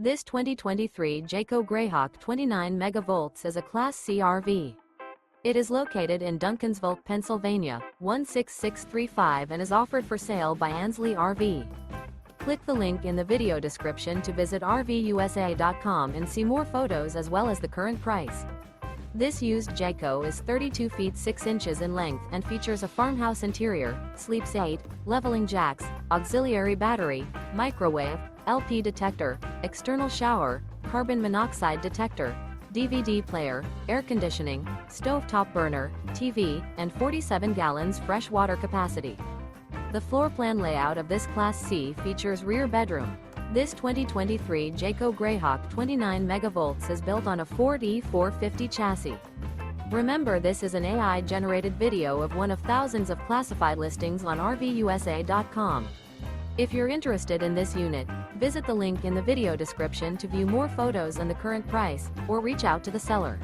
This 2023 Jayco Greyhawk 29MV is a Class C RV. It is located in Duncansville, Pennsylvania, 16635 and is offered for sale by Ansley RV. Click the link in the video description to visit RVUSA.com and see more photos as well as the current price. This used Jayco is 32 feet 6 inches in length and features a farmhouse interior, sleeps 8, leveling jacks, auxiliary battery, microwave, LP detector, external shower, carbon monoxide detector, DVD player, air conditioning, stovetop burner, TV, and 47 gallons fresh water capacity. The floor plan layout of this Class C features rear bedroom. This 2023 Jayco Greyhawk 29MV is built on a Ford E450 chassis. Remember, this is an AI-generated video of one of thousands of classified listings on RVUSA.com. If you're interested in this unit, visit the link in the video description to view more photos and the current price, or reach out to the seller.